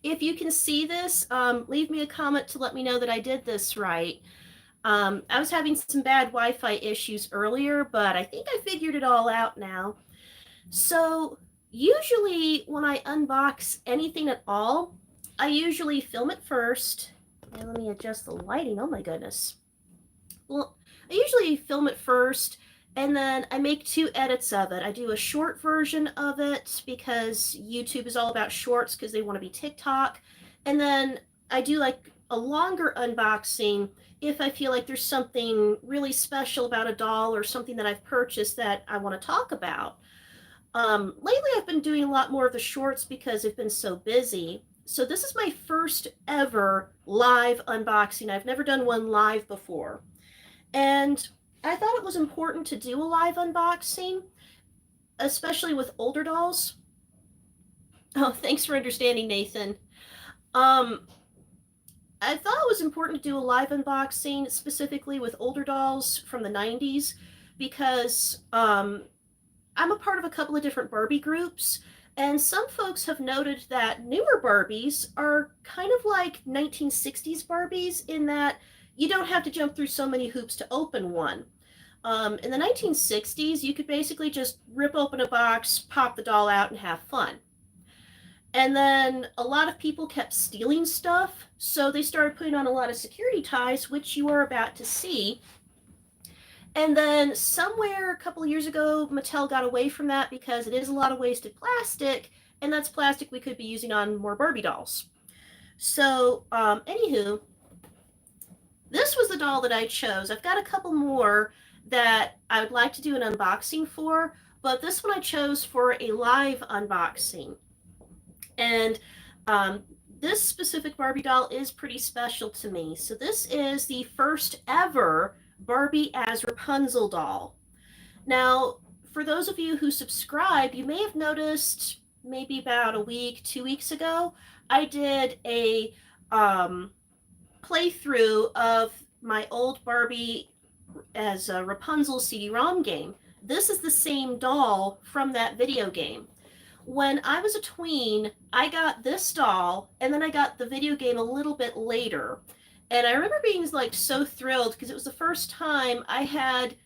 if you can see this, leave me a comment to let me know that I did this right. I was having some bad Wi-Fi issues earlier, but I think I figured it all out now. So usually when I unbox anything at all, I usually film it first. And let me adjust the lighting. Oh my goodness. Well, I usually film it first and then I make 2 edits of it. I do a short version of it because YouTube is all about shorts because they want to be TikTok. And then I do like a longer unboxing if I feel like there's something really special about a doll or something that I've purchased that I want to talk about. Lately, I've been doing a lot more of the shorts because I've been so busy. So this is my first ever live unboxing. I've never done one live before. And I thought it was important to do a live unboxing, especially with older dolls. Oh, thanks for understanding, Nathan. I thought it was important to do a live unboxing specifically with older dolls from the 90s because I'm a part of a couple of different Barbie groups, and some folks have noted that newer Barbies are kind of like 1960s Barbies in that you don't have to jump through so many hoops to open one. In the 1960s, you could basically just rip open a box, pop the doll out, and have fun. And then a lot of people kept stealing stuff, so they started putting on a lot of security ties, which you are about to see. And then somewhere a couple of years ago, Mattel got away from that because it is a lot of wasted plastic, and that's plastic we could be using on more Barbie dolls. So, anywho, this was the doll that I chose. I've got a couple more that I would like to do an unboxing for, but this one I chose for a live unboxing. And this specific Barbie doll is pretty special to me. So this is the first ever Barbie as Rapunzel doll. Now, for those of you who subscribe, you may have noticed maybe about a week, 2 weeks ago, I did a playthrough of my old Barbie as a Rapunzel CD-ROM game. This is the same doll from that video game. When I was a tween, I got this doll, and then I got the video game a little bit later. And I remember being like so thrilled because it was the first time I had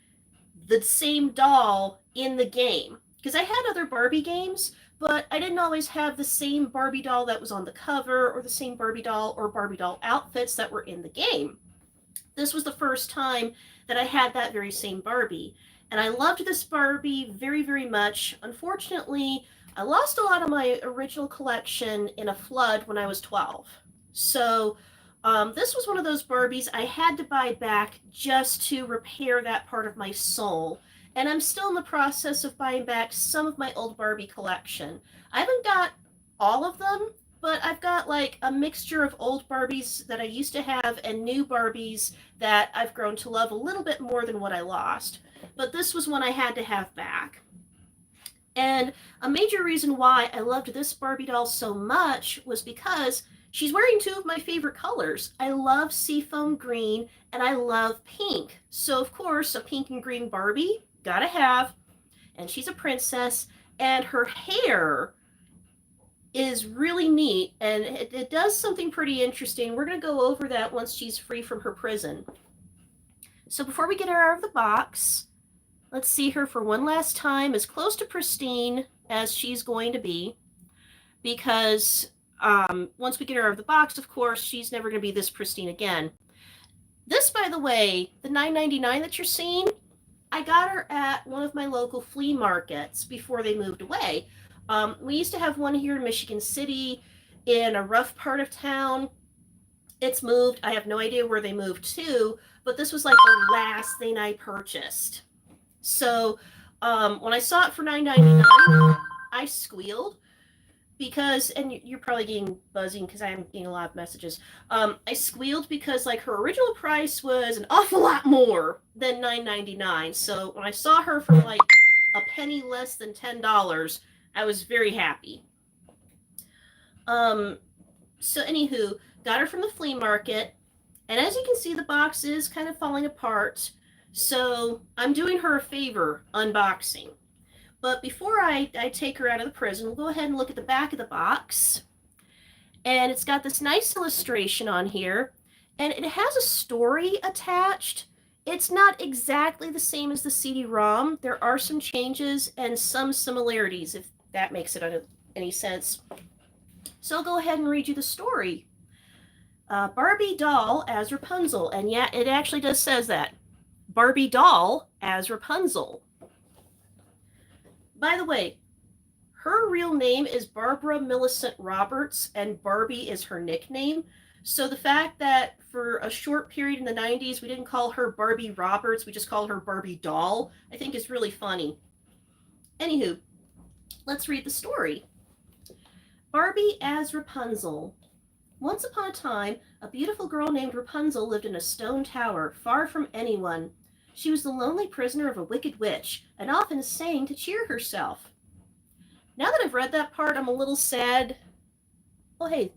the same doll in the game. Because I had other Barbie games, but I didn't always have the same Barbie doll that was on the cover or the same Barbie doll or Barbie doll outfits that were in the game. This was the first time that I had that very same Barbie. And I loved this Barbie very, very much. Unfortunately, I lost a lot of my original collection in a flood when I was 12. So this was one of those Barbies I had to buy back just to repair that part of my soul. And I'm still in the process of buying back some of my old Barbie collection. I haven't got all of them, but I've got like a mixture of old Barbies that I used to have and new Barbies that I've grown to love a little bit more than what I lost. But this was one I had to have back. And a major reason why I loved this Barbie doll so much was because she's wearing 2 of my favorite colors. I love seafoam green and I love pink. So of course, a pink and green Barbie, gotta have. And she's a princess, and her hair is really neat, and it does something pretty interesting. We're gonna go over that once she's free from her prison. So before we get her out of the box, let's see her for one last time, as close to pristine as she's going to be, because once we get her out of the box, of course, she's never going to be this pristine again. This, by the way, the $9.99 that you're seeing, I got her at one of my local flea markets before they moved away. We used to have one here in Michigan City in a rough part of town. It's moved. I have no idea where they moved to, but this was like the last thing I purchased. So when I saw it for $9.99, I squealed because, and you're probably getting buzzing because I am getting a lot of messages. I squealed because like her original price was an awful lot more than $9.99. So when I saw her for like a penny less than $10, I was very happy. So anywho, got her from the flea market, and as you can see, the box is kind of falling apart. So I'm doing her a favor unboxing. But before I take her out of the prison, we'll go ahead and look at the back of the box. And it's got this nice illustration on here, and it has a story attached. It's not exactly the same as the CD-ROM. There are some changes and some similarities, if that makes it any sense. So I'll go ahead and read you the story. Barbie doll as Rapunzel, and yeah, it actually does says that. Barbie doll as Rapunzel. By the way, her real name is Barbara Millicent Roberts, and Barbie is her nickname. So the fact that for a short period in the 90s, we didn't call her Barbie Roberts, we just called her Barbie doll, I think is really funny. Anywho, let's read the story. Barbie as Rapunzel. Once upon a time, a beautiful girl named Rapunzel lived in a stone tower, far from anyone. She was the lonely prisoner of a wicked witch, and often sang to cheer herself. Now that I've read that part, I'm a little sad. Oh, hey.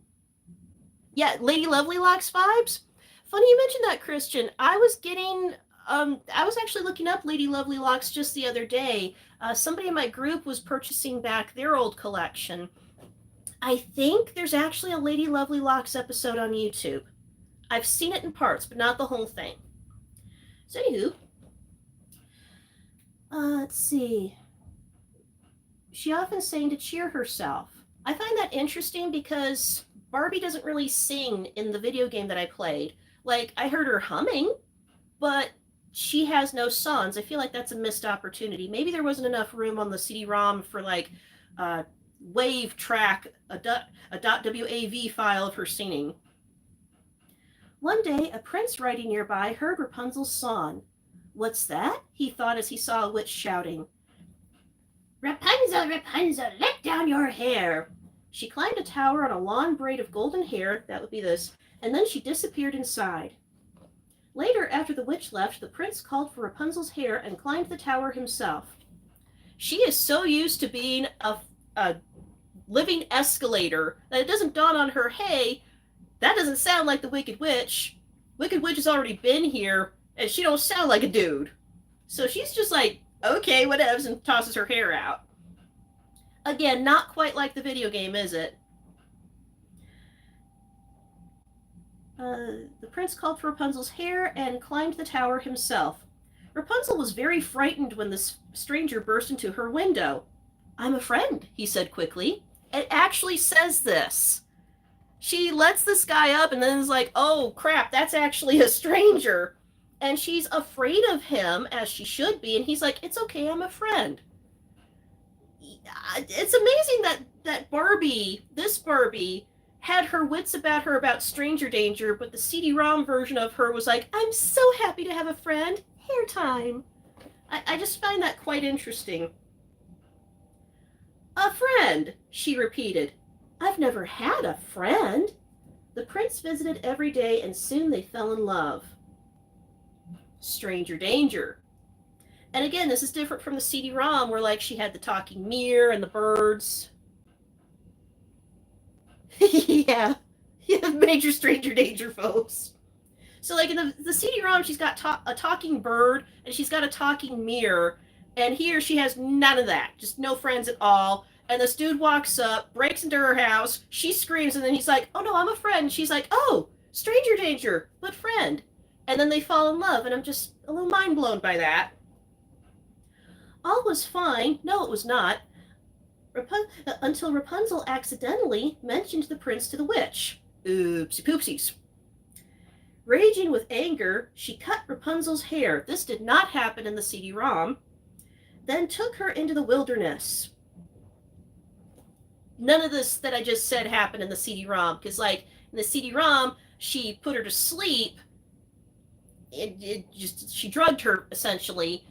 Yeah, Lady Lovelylocks vibes. Funny you mentioned that, Christian. I was actually looking up Lady Lovelylocks just the other day. Somebody in my group was purchasing back their old collection. I think there's actually a Lady Lovelylocks episode on YouTube. I've seen it in parts, but not the whole thing. So anywho, let's see. She often sang to cheer herself. I find that interesting because Barbie doesn't really sing in the video game that I played. Like, I heard her humming, but she has no songs. I feel like that's a missed opportunity. Maybe there wasn't enough room on the CD-ROM for like wave track, a .wav file of her singing. One day, a prince riding nearby heard Rapunzel's song. What's that? He thought as he saw a witch shouting. Rapunzel, Rapunzel, let down your hair. She climbed a tower on a long braid of golden hair, that would be this, and then she disappeared inside. Later, after the witch left, the prince called for Rapunzel's hair and climbed the tower himself. She is so used to being a living escalator that it doesn't dawn on her, hey, that doesn't sound like the Wicked Witch. Wicked Witch has already been here, and she don't sound like a dude. So she's just like, okay, whatevs, and tosses her hair out. Again, not quite like the video game, is it? The prince called for Rapunzel's hair and climbed the tower himself. Rapunzel was very frightened when the stranger burst into her window. I'm a friend, he said quickly. It actually says this. She lets this guy up and then is like, oh crap, that's actually a stranger. And she's afraid of him, as she should be, and he's like, it's okay, I'm a friend. It's amazing that Barbie, this Barbie, had her wits about her about stranger danger, but the CD-ROM version of her was like, I'm so happy to have a friend. Hair time. I just find that quite interesting. A friend, she repeated. I've never had a friend. The prince visited every day, and soon they fell in love. Stranger danger. And again, this is different from the CD-ROM where like she had the talking mirror and the birds. yeah, major stranger danger, folks. So like in the CD-ROM, she's got a talking bird and she's got a talking mirror, and here she has none of that, just no friends at all. And this dude walks up, breaks into her house, she screams, and then he's like, oh no, I'm a friend. And she's like, oh, stranger danger, but friend. And then they fall in love, and I'm just a little mind blown by that. All was fine. No, it was not. Until Rapunzel accidentally mentioned the prince to the witch. Oopsie poopsies. Raging with anger, she cut Rapunzel's hair. This did not happen in the CD-ROM. Then took her into the wilderness. None of this that I just said happened in the CD-ROM, because like in the CD-ROM, she put her to sleep. She drugged her essentially,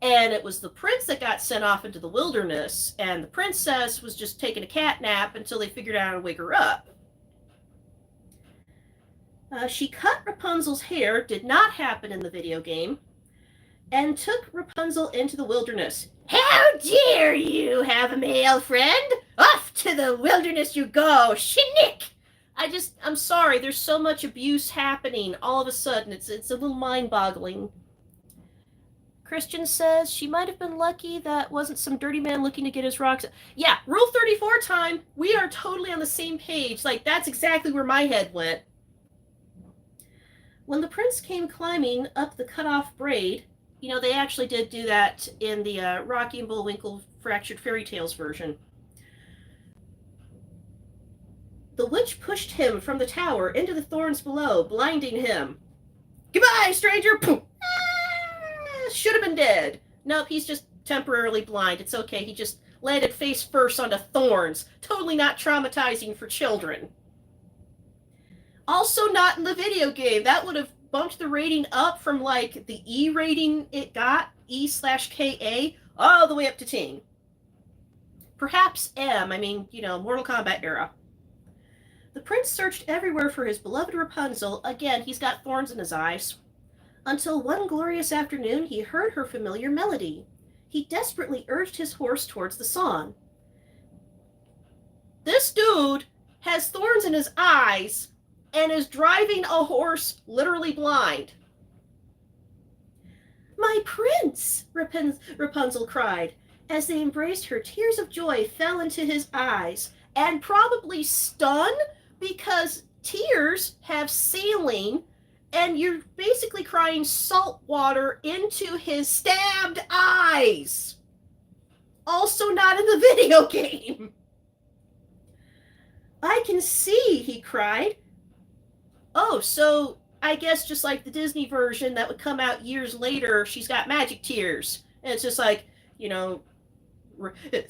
and it was the prince that got sent off into the wilderness, and the princess was just taking a cat nap until they figured out how to wake her up. She cut Rapunzel's hair, did not happen in the video game, and took Rapunzel into the wilderness. How dare you have a male friend? Off to the wilderness you go, Shnick! I'm sorry, there's so much abuse happening all of a sudden. It's a little mind-boggling. Christian says she might have been lucky that wasn't some dirty man looking to get his rocks. Yeah, Rule 34 time. We are totally on the same page. Like, that's exactly where my head went. When the prince came climbing up the cut-off braid, they actually did do that in the Rocky and Bullwinkle Fractured Fairy Tales version. The witch pushed him from the tower into the thorns below, blinding him. Goodbye, stranger! Should have been dead. Nope, he's just temporarily blind. It's okay. He just landed face first onto thorns. Totally not traumatizing for children. Also not in the video game. That would have bumped the rating up from like the E rating it got, E/KA, all the way up to teen. Perhaps M, Mortal Kombat era. The prince searched everywhere for his beloved Rapunzel. Again, he's got thorns in his eyes. Until one glorious afternoon, he heard her familiar melody. He desperately urged his horse towards the song. This dude has thorns in his eyes and is driving a horse literally blind. My prince, Rapunzel cried. As they embraced her, tears of joy fell into his eyes, and probably stun, because tears have saline, and you're basically crying salt water into his stabbed eyes. Also not in the video game. I can see, he cried. Oh, so I guess just like the Disney version that would come out years later, she's got magic tears. And it's just like,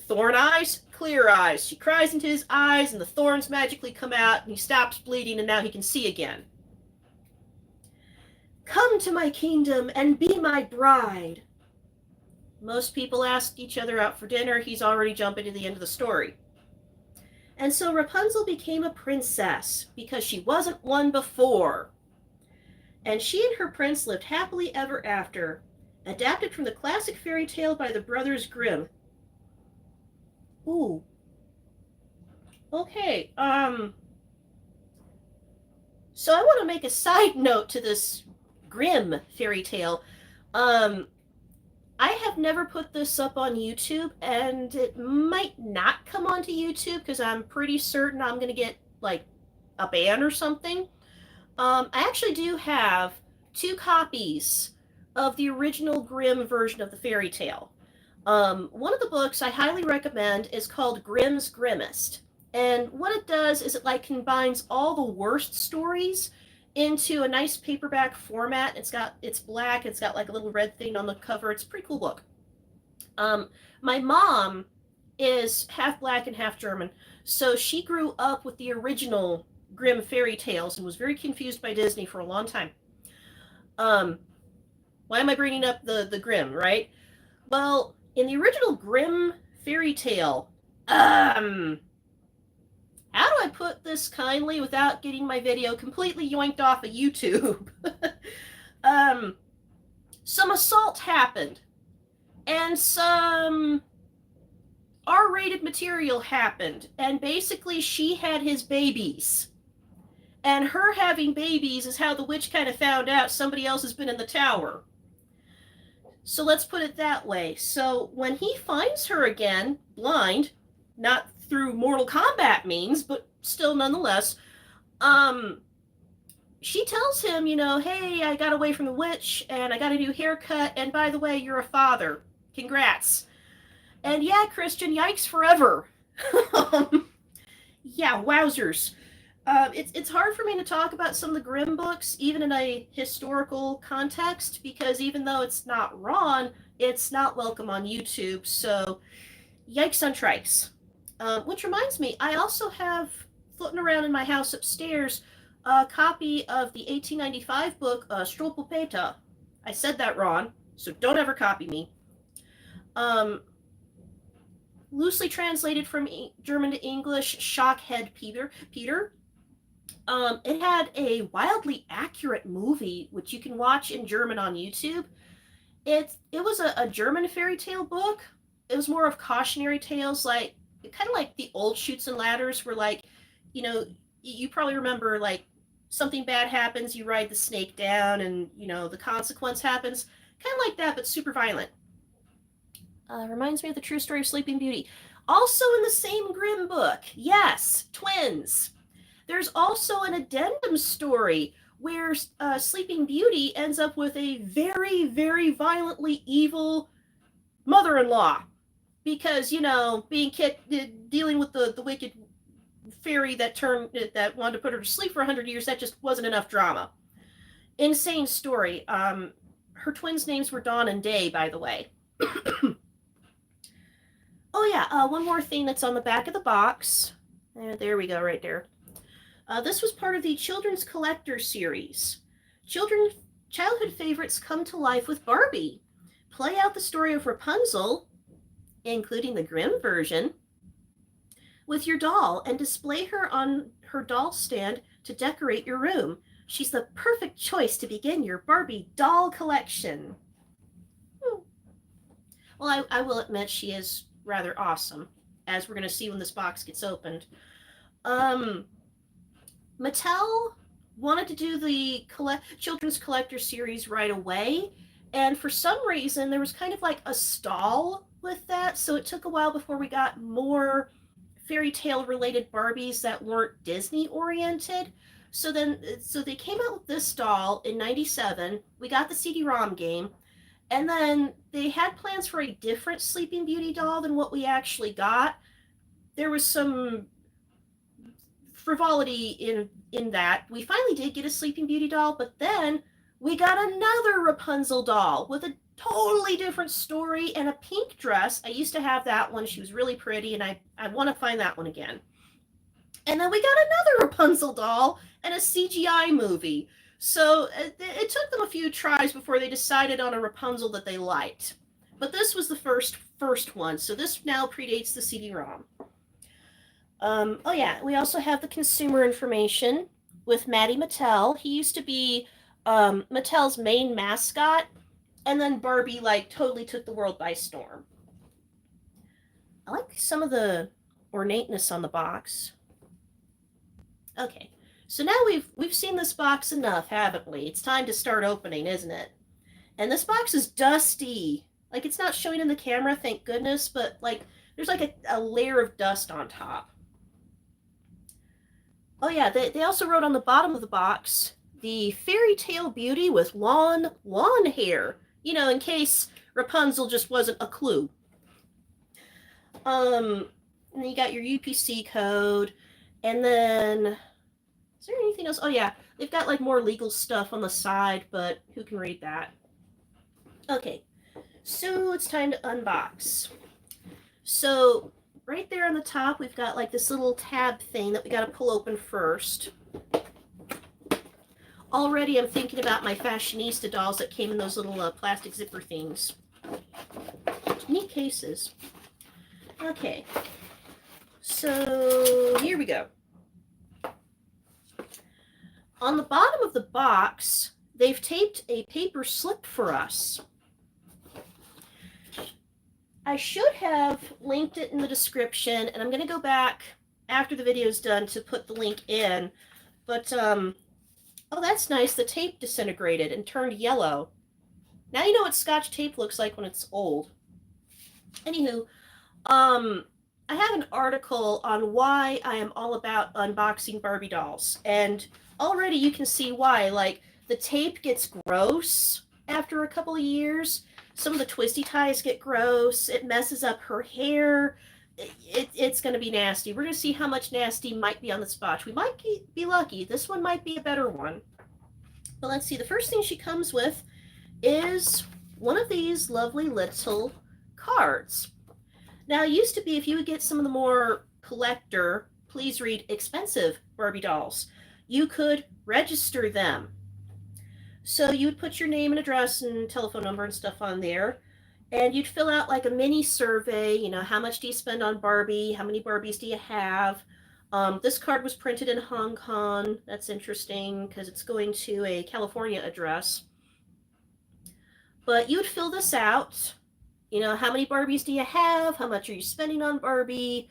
thorn eyes, clear eyes. She cries into his eyes and the thorns magically come out and he stops bleeding and now he can see again. Come to my kingdom and be my bride. Most people ask each other out for dinner. He's already jumping to the end of the story. And so Rapunzel became a princess because she wasn't one before. And she and her prince lived happily ever after, adapted from the classic fairy tale by the Brothers Grimm. Ooh. Okay, so I want to make a side note to this Grimm fairy tale. I have never put this up on YouTube, and it might not come onto YouTube because I'm pretty certain I'm going to get, like, a ban or something. I actually do have 2 copies of the original Grimm version of the fairy tale. One of the books I highly recommend is called Grimm's Grimmest. And what it does is it, like, combines all the worst stories into a nice paperback format. It's black, it's got like a little red thing on the cover. It's a pretty cool book. My mom is half black and half German, so she grew up with the original Grimm fairy tales and was very confused by Disney for a long time. Why am I bringing up the Grimm, right? Well, in the original Grimm fairy tale, how do I put this kindly without getting my video completely yoinked off of YouTube? Some assault happened, and some R-rated material happened, and basically she had his babies. And her having babies is how the witch kind of found out somebody else has been in the tower. So let's put it that way. So when he finds her again, blind, not through Mortal Kombat means, but still nonetheless, she tells him, hey, I got away from the witch, and I got a new haircut, and by the way, you're a father. Congrats. And yeah, Christian, yikes forever. Yeah, wowzers. It's hard for me to talk about some of the Grimm books, even in a historical context, because even though it's not wrong, it's not welcome on YouTube, so yikes on trikes. Which reminds me, I also have floating around in my house upstairs a copy of the 1895 book, Stropopeta. I said that wrong, so don't ever copy me. Loosely translated from German to English, Shockhead Peter. It had a wildly accurate movie, which you can watch in German on YouTube. It was a German fairy tale book. It was more of cautionary tales, like kind of like the old Chutes and Ladders, where, like, you probably remember, like, something bad happens, you ride the snake down, and the consequence happens. Kind of like that, but super violent. Reminds me of the true story of Sleeping Beauty. Also in the same Grimm book, yes, twins. There's also an addendum story where Sleeping Beauty ends up with a very, very violently evil mother-in-law because, you know, dealing with the wicked fairy that wanted to put her to sleep for 100 years, that just wasn't enough drama. Insane story. Her twins' names were Dawn and Day, by the way. Oh yeah, one more thing that's on the back of the box. There we go, right there. This was part of the Children's Collector series. Childhood favorites come to life with Barbie. Play out the story of Rapunzel, including the Grimm version, with your doll and display her on her doll stand to decorate your room. She's the perfect choice to begin your Barbie doll collection. Well, I will admit she is rather awesome, as we're going to see when this box gets opened. Mattel wanted to do the Children's Collector series right away, and for some reason there was kind of like a stall with that, so it took a while before we got more fairy tale related Barbies that weren't Disney oriented. So they came out with this doll in '97. We got the CD-ROM game, and then they had plans for a different Sleeping Beauty doll than what we actually got. There was some frivolity in that. We finally did get a Sleeping Beauty doll, but then we got another Rapunzel doll with a totally different story and a pink dress. I used to have that one. She was really pretty, and I want to find that one again. And then we got another Rapunzel doll and a CGI movie. So it took them a few tries before they decided on a Rapunzel that they liked. But this was the first one, so this now predates the CD-ROM. Oh yeah, we also have the consumer information with Matty Mattel. He used to be Mattel's main mascot, and then Barbie totally took the world by storm. I like some of the ornateness on the box. Okay, so now we've seen this box enough, haven't we? It's time to start opening, isn't it? And this box is dusty. It's not showing in the camera, thank goodness, but there's a layer of dust on top. Oh yeah, they also wrote on the bottom of the box, the fairy tale beauty with long hair. You know, in case Rapunzel just wasn't a clue. And then you got your UPC code, and then is there anything else? Oh yeah, they've got more legal stuff on the side, but who can read that? Okay, so it's time to unbox. So right there on the top, we've got this little tab thing that we got to pull open first. Already I'm thinking about my fashionista dolls that came in those little plastic zipper things. Neat cases. Okay, so here we go. On the bottom of the box, they've taped a paper slip for us. I should have linked it in the description, and I'm going to go back after the video is done to put the link in. But, oh, that's nice. The tape disintegrated and turned yellow. Now you know what Scotch tape looks like when it's old. Anywho, I have an article on why I am all about unboxing Barbie dolls. And already you can see why. The tape gets gross after a couple of years. Some of the twisty ties get gross. It messes up her hair. It's going to be nasty. We're going to see how much nasty might be on this box. We might be lucky. This one might be a better one. But let's see. The first thing she comes with is one of these lovely little cards. Now, it used to be if you would get some of the more collector, please read, expensive Barbie dolls, you could register them. So you would put your name and address and telephone number and stuff on there, and you'd fill out a mini survey. You know, how much do you spend on Barbie? How many Barbies do you have? This card was printed in Hong Kong. That's interesting because it's going to a California address. But you'd fill this out. You know, how many Barbies do you have? How much are you spending on Barbie?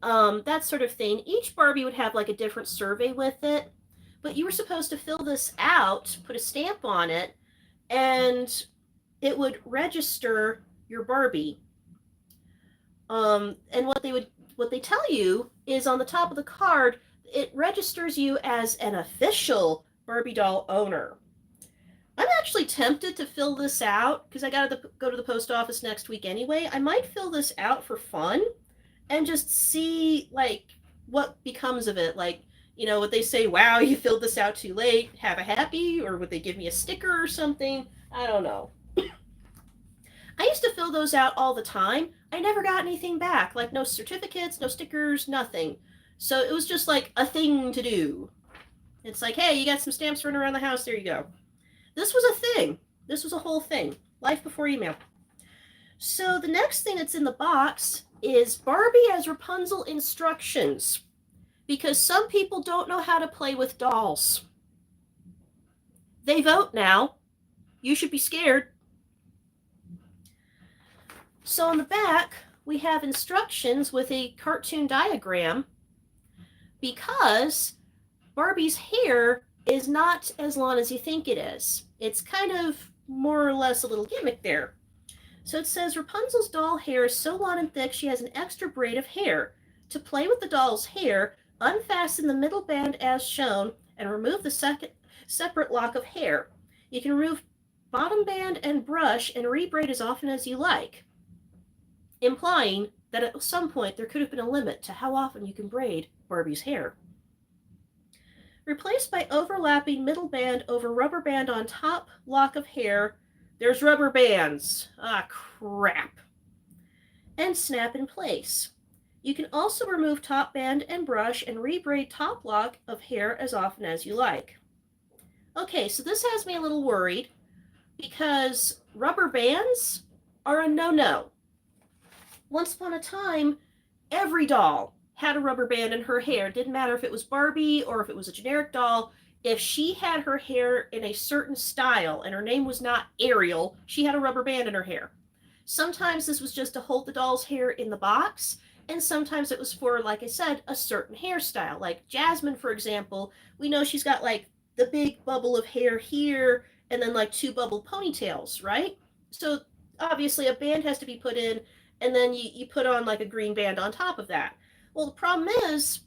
That sort of thing. Each Barbie would have a different survey with it. But you were supposed to fill this out, put a stamp on it, and it would register your Barbie. And what they tell you is on the top of the card, it registers you as an official Barbie doll owner. I'm actually tempted to fill this out because I gotta go to the post office next week anyway. I might fill this out for fun and just see like what becomes of it. Like, would they say, "Wow, you filled this out too late. Have a happy," or would they give me a sticker or something? I don't know. I used to fill those out all the time. I never got anything back, like no certificates, no stickers, nothing. So it was just like a thing to do. It's like, hey, you got some stamps running around the house, there you go. This was a thing. This was a whole thing. Life before email. So the next thing that's in the box is Barbie as Rapunzel instructions. Because some people don't know how to play with dolls. They vote now. You should be scared. So on the back, we have instructions with a cartoon diagram because Barbie's hair is not as long as you think it is. It's kind of more or less a little gimmick there. So it says Rapunzel's doll hair is so long and thick she has an extra braid of hair. To play with the doll's hair, unfasten the middle band as shown and remove the separate lock of hair. You can remove bottom band and brush and rebraid as often as you like, implying that at some point there could have been a limit to how often you can braid Barbie's hair. Replaced by overlapping middle band over rubber band on top lock of hair. There's rubber bands. Ah, crap. And snap in place. You can also remove top band and brush and rebraid top lock of hair as often as you like. Okay, so this has me a little worried because rubber bands are a no-no. Once upon a time, every doll had a rubber band in her hair. It didn't matter if it was Barbie or if it was a generic doll. If she had her hair in a certain style and her name was not Ariel, she had a rubber band in her hair. Sometimes this was just to hold the doll's hair in the box, and sometimes it was for, like I said, a certain hairstyle. Like Jasmine, for example, we know she's got like the big bubble of hair here and then like two bubble ponytails, right? So obviously a band has to be put in, and then you put on like a green band on top of that. Well, the problem is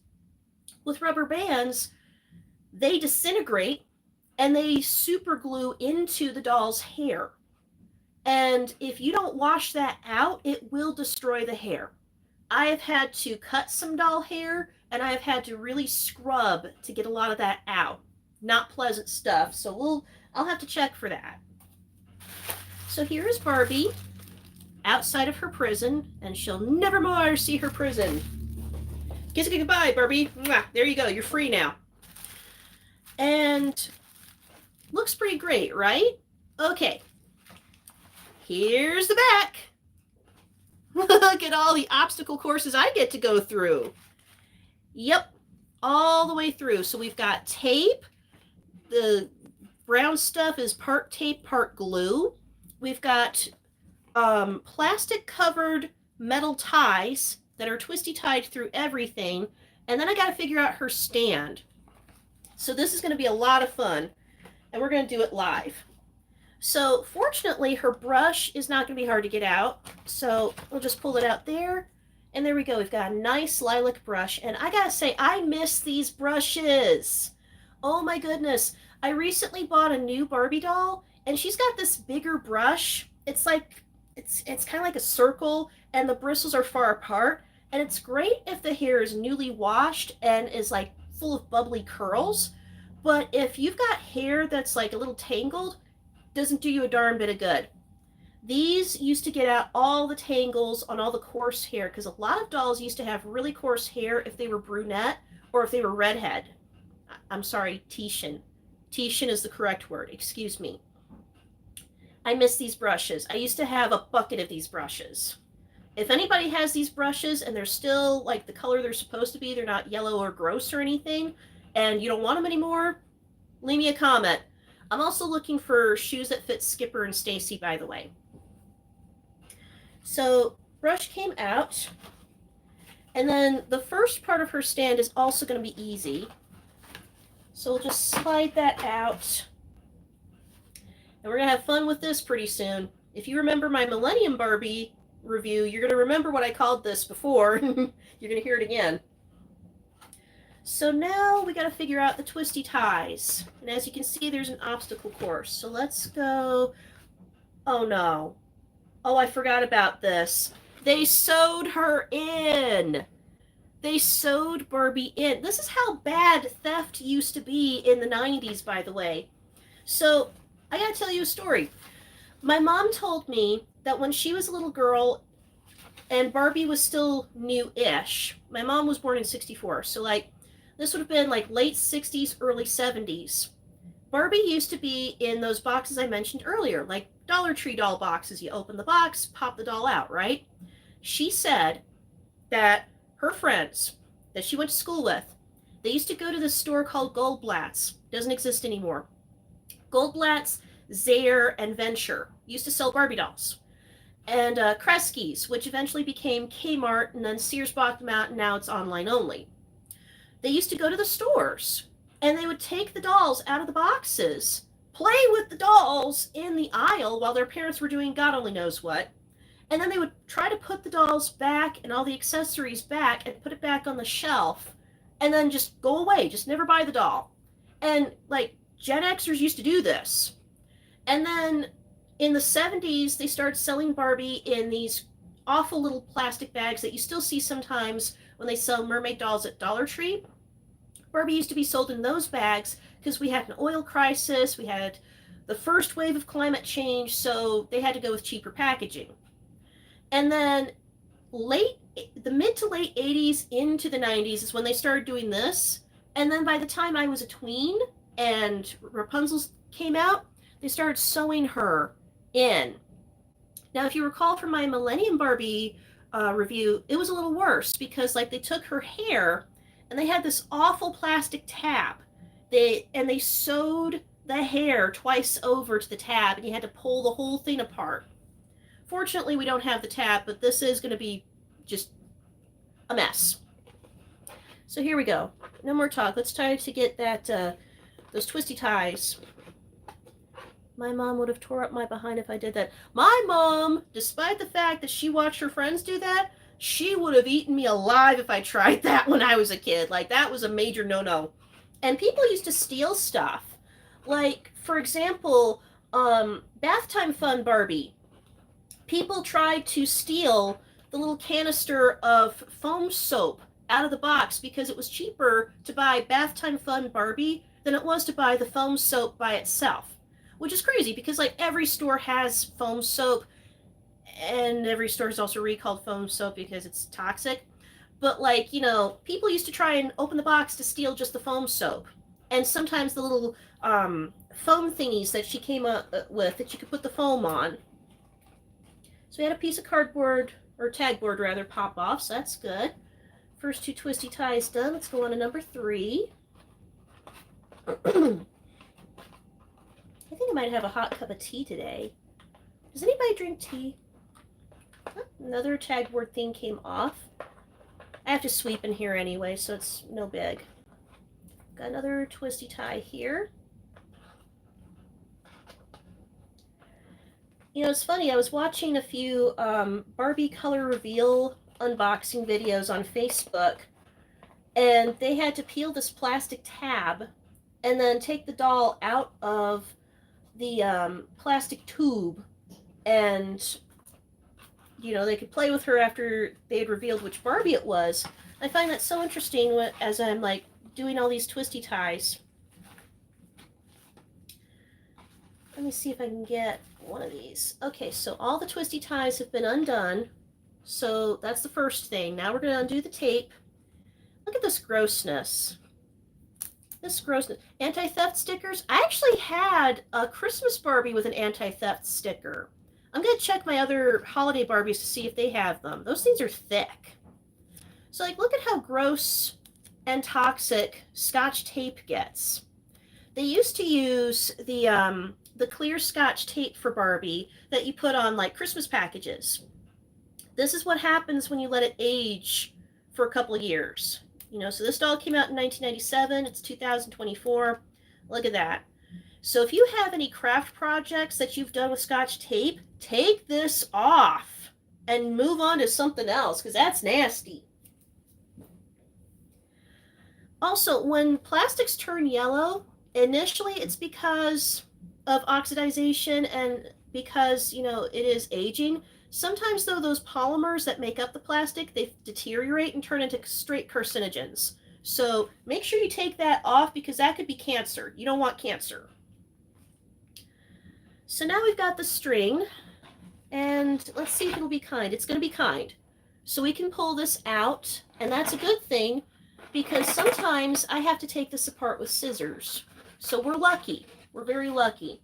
with rubber bands, they disintegrate and they super glue into the doll's hair. And if you don't wash that out, it will destroy the hair. I have had to cut some doll hair and I have had to really scrub to get a lot of that out. Not pleasant stuff. So I'll have to check for that. So here is Barbie outside of her prison, and she'll never more see her prison. Kiss it goodbye, Barbie. Mwah, there you go. You're free now. And looks pretty great, right? Okay. Here's the back. Look at all the obstacle courses I get to go through. Yep, all the way through. So we've got tape. The brown stuff is part tape, part glue. We've got plastic covered metal ties that are twisty tied through everything. And then I got to figure out her stand. So this is going to be a lot of fun. And we're going to do it live. So fortunately, her brush is not going to be hard to get out. So we'll just pull it out there. And there we go. We've got a nice lilac brush. And I got to say, I miss these brushes. Oh my goodness. I recently bought a new Barbie doll. And she's got this bigger brush. It's like, it's kind of like a circle. And the bristles are far apart. And it's great if the hair is newly washed and is like full of bubbly curls. But if you've got hair that's like a little tangled, doesn't do you a darn bit of good. These used to get out all the tangles on all the coarse hair, because a lot of dolls used to have really coarse hair if they were brunette or if they were redhead. I'm sorry, Tishan. Tishan is the correct word, excuse me. I miss these brushes. I used to have a bucket of these brushes. If anybody has these brushes and they're still like the color they're supposed to be, they're not yellow or gross or anything, and you don't want them anymore, leave me a comment. I'm also looking for shoes that fit Skipper and Stacy, by the way. So brush came out, and then the first part of her stand is also going to be easy. So we'll just slide that out, and we're going to have fun with this pretty soon. If you remember my Millennium Barbie review, you're going to remember what I called this before. You're going to hear it again. So now we got to figure out the twisty ties. And as you can see, there's an obstacle course. So let's go. Oh no. Oh, I forgot about this. They sewed her in. They sewed Barbie in. This is how bad theft used to be in the 90s, by the way. So I gotta tell you a story. My mom told me that when she was a little girl and Barbie was still new-ish, my mom was born in 64, so like this would have been like late 60s, early 70s. Barbie used to be in those boxes I mentioned earlier, like Dollar Tree doll boxes. You open the box, pop the doll out, right? She said that her friends that she went to school with, they used to go to this store called Goldblatt's. Doesn't exist anymore. Goldblatt's, Zayre, and Venture used to sell Barbie dolls. And Kresge's, which eventually became Kmart, and then Sears bought them out, and now it's online only. They used to go to the stores, and they would take the dolls out of the boxes, play with the dolls in the aisle while their parents were doing God only knows what, and then they would try to put the dolls back and all the accessories back and put it back on the shelf, and then just go away, just never buy the doll. And like Gen Xers used to do this. And then in the 70s, they started selling Barbie in these awful little plastic bags that you still see sometimes when they sell mermaid dolls at Dollar Tree. Barbie used to be sold in those bags because we had an oil crisis, we had the first wave of climate change, so they had to go with cheaper packaging. And then the mid to late 80s into the 90s is when they started doing this. And then by the time I was a tween and Rapunzel came out, they started sewing her in. Now, if you recall from my Millennium Barbie review, it was a little worse because like they took her hair and they had this awful plastic tab. They sewed the hair twice over to the tab, and you had to pull the whole thing apart. Fortunately, we don't have the tab, but this is going to be just a mess. So here we go. No more talk. Let's try to get that those twisty ties. My mom would have tore up my behind if I did that. My mom, despite the fact that she watched her friends do that, she would have eaten me alive if I tried that when I was a kid. Like, that was a major no-no. And people used to steal stuff. Like, for example, Bath Time Fun Barbie. People tried to steal the little canister of foam soap out of the box because it was cheaper to buy Bath Time Fun Barbie than it was to buy the foam soap by itself. Which is crazy because, like, every store has foam soap, and every store is also recalled foam soap because it's toxic. But, like, you know, people used to try and open the box to steal just the foam soap. And sometimes the little foam thingies that she came up with that you could put the foam on. So we had a piece of cardboard, or tagboard rather, pop off, so that's good. First two twisty ties done. Let's go on to number 3. I think I might have a hot cup of tea today. Does anybody drink tea? Another tagboard thing came off. I have to sweep in here anyway, so it's no big. Got another twisty tie here. You know, it's funny, I was watching a few Barbie color reveal unboxing videos on Facebook, and they had to peel this plastic tab and then take the doll out of the plastic tube, and you know, they could play with her after they had revealed which Barbie it was. I find that so interesting as I'm like doing all these twisty ties. Let me see if I can get one of these. Okay, so all the twisty ties have been undone. So that's the first thing. Now we're going to undo the tape. Look at this grossness. This grossness. Anti-theft stickers. I actually had a Christmas Barbie with an anti-theft sticker. I'm going to check my other holiday Barbies to see if they have them. Those things are thick. So, like, look at how gross and toxic Scotch tape gets. They used to use the clear Scotch tape for Barbie that you put on, like, Christmas packages. This is what happens when you let it age for a couple of years. You know, so this doll came out in 1997. It's 2024. Look at that. So if you have any craft projects that you've done with Scotch tape, take this off and move on to something else, because that's nasty. Also, when plastics turn yellow, initially it's because of oxidization and because, it is aging. Sometimes, though, those polymers that make up the plastic, they deteriorate and turn into straight carcinogens. So make sure you take that off, because that could be cancer. You don't want cancer. So now we've got the string, and let's see if it'll be kind. It's going to be kind. So we can pull this out, and that's a good thing, because sometimes I have to take this apart with scissors. So we're lucky. We're very lucky.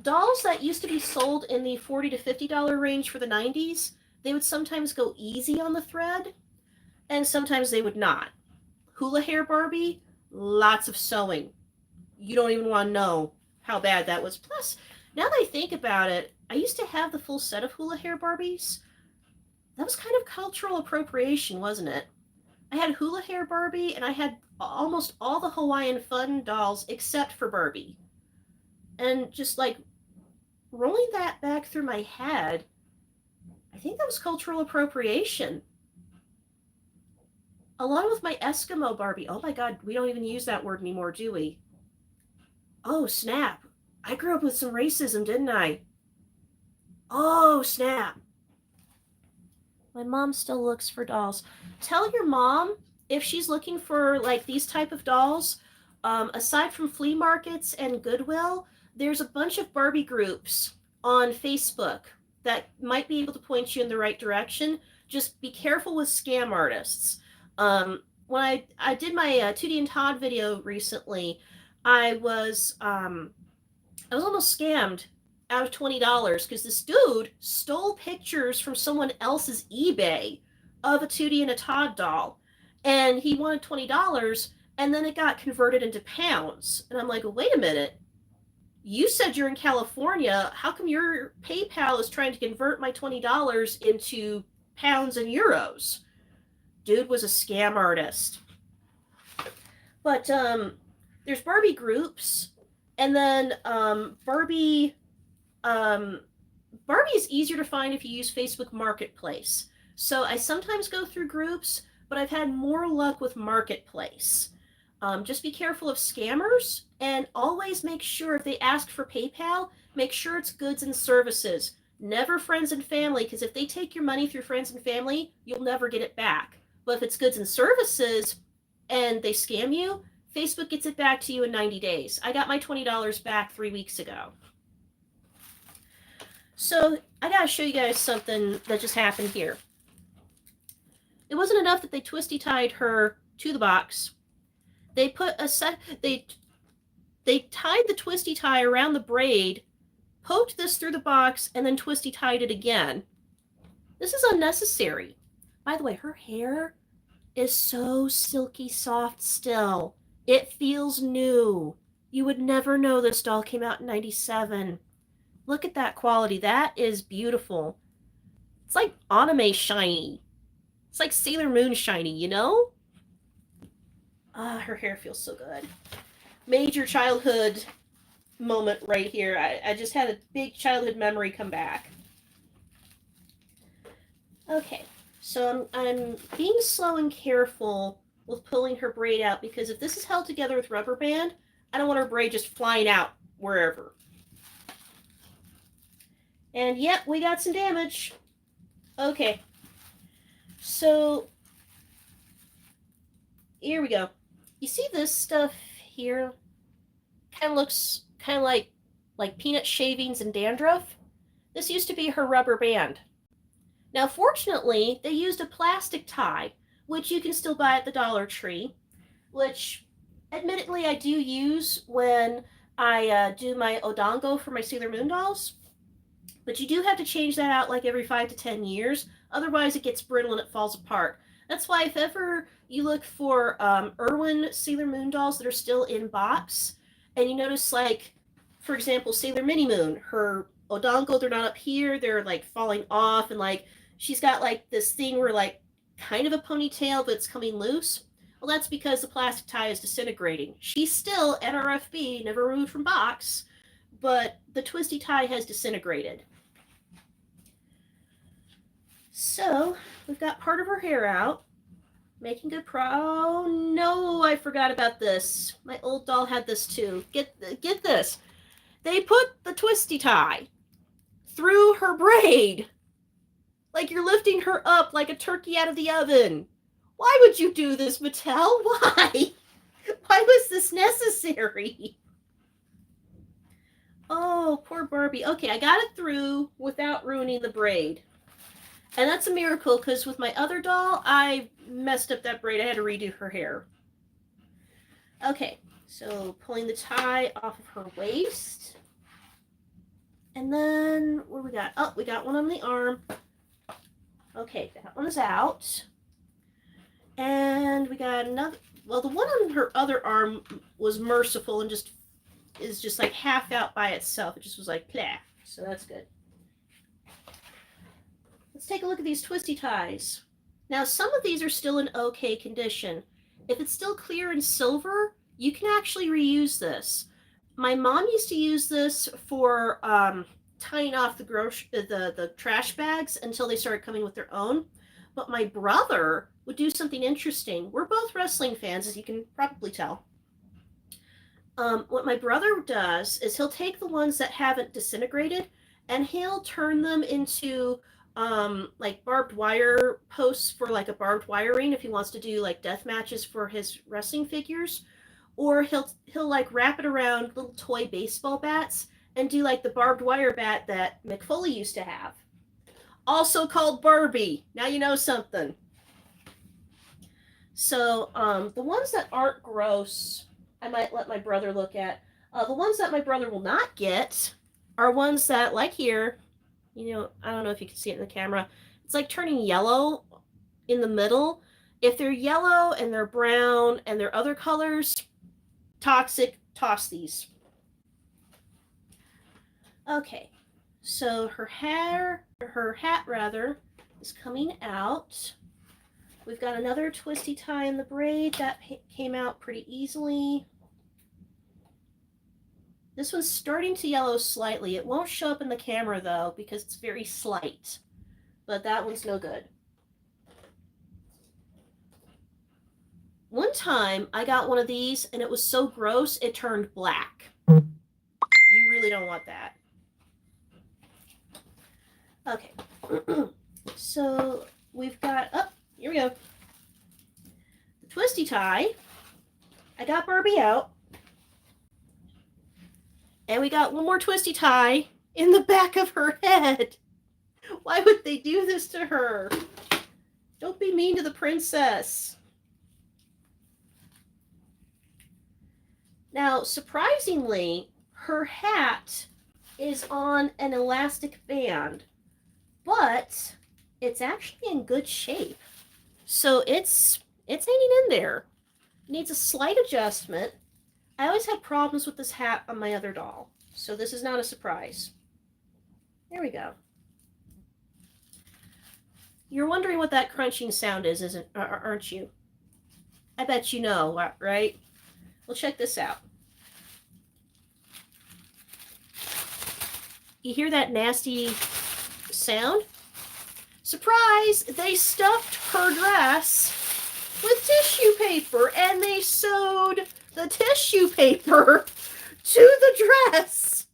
Dolls that used to be sold in the $40 to $50 range for the 90s, they would sometimes go easy on the thread, and sometimes they would not. Hula hair Barbie, lots of sewing. You don't even want to know how bad that was. Plus, now that I think about it, I used to have the full set of hula hair Barbies. That was kind of cultural appropriation, wasn't it? I had hula hair Barbie, and I had almost all the Hawaiian Fun dolls except for Barbie. And just like rolling that back through my head, I think that was cultural appropriation. Along with my Eskimo Barbie. Oh my God, we don't even use that word anymore, do we? Oh, snap. I grew up with some racism, didn't I? Oh, snap. My mom still looks for dolls. Tell your mom, if she's looking for like these type of dolls, aside from flea markets and Goodwill, there's a bunch of Barbie groups on Facebook that might be able to point you in the right direction. Just be careful with scam artists. When I did my Tootie and Todd video recently, I was almost scammed out of $20 because this dude stole pictures from someone else's eBay of a Tootie and a Todd doll, and he wanted $20, and then it got converted into pounds. And I'm like, wait a minute. You said you're in California. How come your PayPal is trying to convert my $20 into pounds and euros? Dude was a scam artist. But there's Barbie groups, and then Barbie is easier to find if you use Facebook Marketplace. So I sometimes go through groups, but I've had more luck with Marketplace. Just be careful of scammers, and always make sure if they ask for PayPal, make sure it's goods and services. Never friends and family, because if they take your money through friends and family, you'll never get it back. But if it's goods and services and they scam you, Facebook gets it back to you in 90 days. I got my $20 back 3 weeks ago. So I gotta show you guys something that just happened here. It wasn't enough that they twisty tied her to the box. They put they tied the twisty tie around the braid, poked this through the box, and then twisty tied it again. This is unnecessary. By the way, her hair is so silky soft still. It feels new. You would never know this doll came out in 97. Look at that quality. That is beautiful. It's like anime shiny. It's like Sailor Moon shiny, you know? Ah, her hair feels so good. Major childhood moment right here. I just had a big childhood memory come back. Okay, so I'm being slow and careful with pulling her braid out, because if this is held together with rubber band, I don't want her braid just flying out wherever. And yep, we got some damage. Okay, so here we go. You see this stuff here? Kind of looks kind of like peanut shavings and dandruff. This used to be her rubber band. Now, fortunately, they used a plastic tie, which you can still buy at the Dollar Tree, which admittedly I do use when I do my Odongo for my Sailor Moon dolls. But you do have to change that out like every 5 to 10 years. Otherwise, it gets brittle and it falls apart. That's why if ever you look for Irwin Sailor Moon dolls that are still in box, and you notice, like, for example, Sailor Mini Moon, her Odongo, they're not up here, they're like falling off, and like she's got like this thing where like kind of a ponytail, but it's coming loose. Well, that's because the plastic tie is disintegrating. She's still NRFB, never removed from box, but the twisty tie has disintegrated. So we've got part of her hair out. Making good oh no, I forgot about this. My old doll had this too. Get this. They put the twisty tie through her braid. Like you're lifting her up like a turkey out of the oven. Why would you do this, Mattel? Why? Why was this necessary? Oh, poor Barbie. Okay, I got it through without ruining the braid. And that's a miracle, because with my other doll, I messed up that braid. I had to redo her hair. Okay, so pulling the tie off of her waist. And then, what do we got? Oh, we got one on the arm. Okay, that one's out. And we got another. Well, the one on her other arm was merciful and is just like half out by itself. It just was like, plah. So that's good. Let's take a look at these twisty ties. Now, some of these are still in okay condition. If it's still clear and silver, you can actually reuse this. My mom used to use this for tying off the trash bags until they started coming with their own. But my brother would do something interesting. We're both wrestling fans, as you can probably tell. What my brother does is he'll take the ones that haven't disintegrated and he'll turn them into like barbed wire posts for like a barbed wire ring if he wants to do like death matches for his wrestling figures, or he'll like wrap it around little toy baseball bats and do like the barbed wire bat that McFoley used to have, also called Barbie. Now you know something. So the ones that aren't gross, I might let my brother look at. The ones that my brother will not get are ones that, like here, you know, I don't know if you can see it in the camera. It's like turning yellow in the middle. If they're yellow and they're brown and they're other colors, toxic, toss these. Okay, so her hat rather, is coming out. We've got another twisty tie in the braid that came out pretty easily. This one's starting to yellow slightly. It won't show up in the camera though because it's very slight, but that one's no good. One time I got one of these and it was so gross it turned black. You really don't want that. Okay, so we've got, oh, here we go. The twisty tie. I got Barbie out. And we got one more twisty tie in the back of her head. Why would they do this to her? Don't be mean to the princess. Now, surprisingly, her hat is on an elastic band, but it's actually in good shape. So it's hanging in there. It needs a slight adjustment. I always had problems with this hat on my other doll, so this is not a surprise. There we go. You're wondering what that crunching sound is, aren't you? I bet you know, right? Well, check this out. You hear that nasty sound? Surprise! They stuffed her dress with tissue paper, and they sewed the tissue paper to the dress.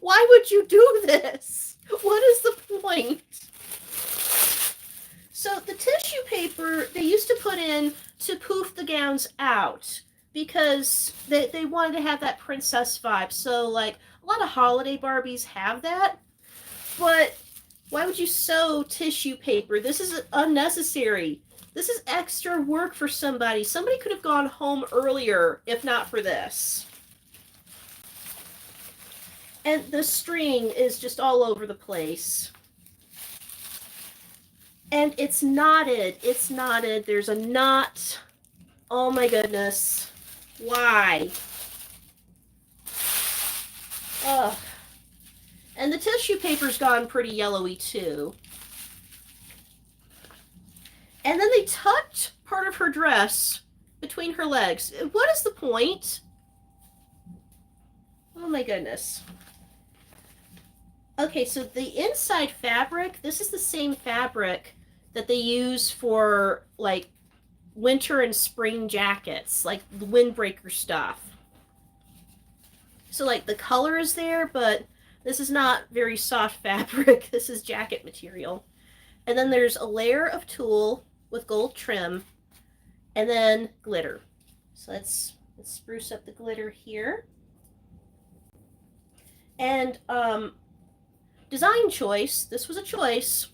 Why would you do this? What is the point? So the tissue paper they used to put in to poof the gowns out because they wanted to have that princess vibe. So like a lot of holiday Barbies have that, but why would you sew tissue paper? This is unnecessary. This is extra work for somebody. Somebody could have gone home earlier if not for this. And the string is just all over the place. And it's knotted. It's knotted. There's a knot. Oh my goodness. Why? Ugh. And the tissue paper's gone pretty yellowy too. And then they tucked part of her dress between her legs. What is the point? Oh my goodness. Okay, so the inside fabric, this is the same fabric that they use for like winter and spring jackets, like the windbreaker stuff. So like the color is there, but this is not very soft fabric. This is jacket material. And then there's a layer of tulle with gold trim, and then glitter. So let's spruce up the glitter here. And design choice, this was a choice.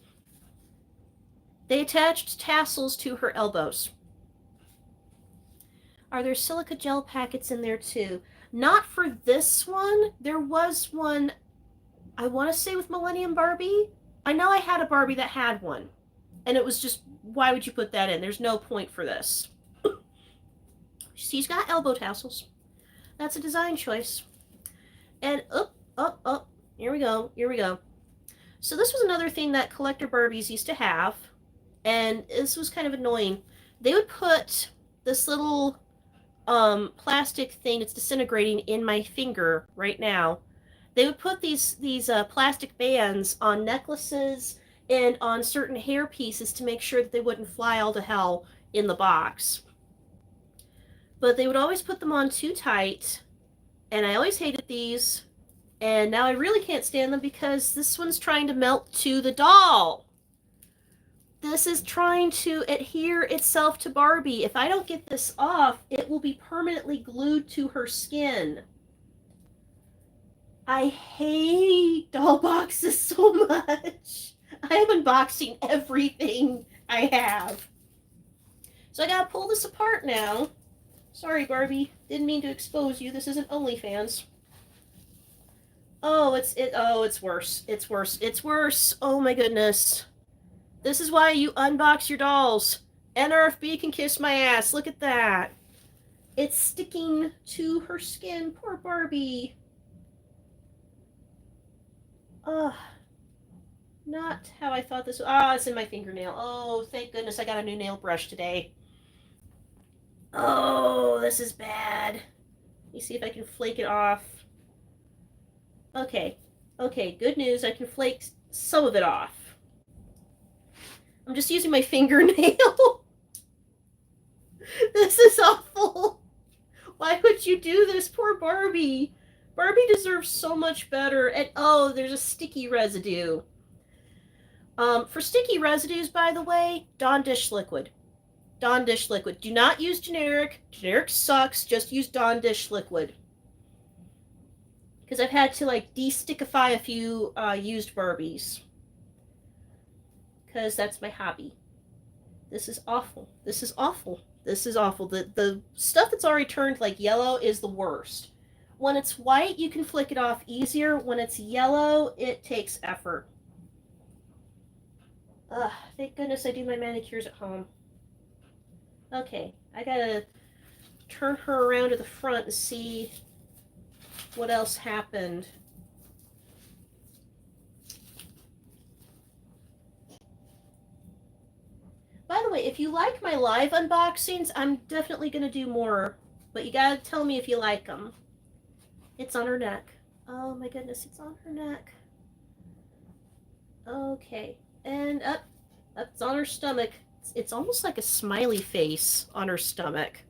They attached tassels to her elbows. Are there silica gel packets in there too? Not for this one. There was one, I want to say with Millennium Barbie. I know I had a Barbie that had one. And it was just, why would you put that in? There's no point for this. She's got elbow tassels. That's a design choice. And up. Here we go. So this was another thing that collector Barbies used to have. And this was kind of annoying. They would put this little plastic thing that's disintegrating in my finger right now. They would put these plastic bands on necklaces and on certain hair pieces to make sure that they wouldn't fly all to hell in the box. But they would always put them on too tight, and I always hated these. And now I really can't stand them because this one's trying to melt to the doll. This is trying to adhere itself to Barbie. If I don't get this off, it will be permanently glued to her skin. I hate doll boxes so much. I am unboxing everything I have. So I gotta pull this apart now. Sorry, Barbie. Didn't mean to expose you. This isn't OnlyFans. Oh, it's worse. It's worse. Oh my goodness. This is why you unbox your dolls. NRFB can kiss my ass. Look at that. It's sticking to her skin. Poor Barbie. Ugh. Not how I thought this was. Ah, it's in my fingernail. Oh, thank goodness I got a new nail brush today. Oh, this is bad. Let me see if I can flake it off. Okay, good news. I can flake some of it off. I'm just using my fingernail. This is awful. Why would you do this? Poor Barbie. Barbie deserves so much better. And oh, there's a sticky residue. For sticky residues, by the way, Dawn dish liquid. Dawn dish liquid. Do not use generic. Generic sucks. Just use Dawn dish liquid. Because I've had to like de-stickify a few used Barbies. Because that's my hobby. This is awful. This is awful. This is awful. The stuff that's already turned like yellow is the worst. When it's white, you can flick it off easier. When it's yellow, it takes effort. Ugh, thank goodness I do my manicures at home. Okay, I gotta turn her around to the front and see what else happened. By the way, if you like my live unboxings, I'm definitely going to do more. But you got to tell me if you like them. It's on her neck. Oh my goodness, it's on her neck. Okay. And up. It's on her stomach. It's almost like a smiley face on her stomach.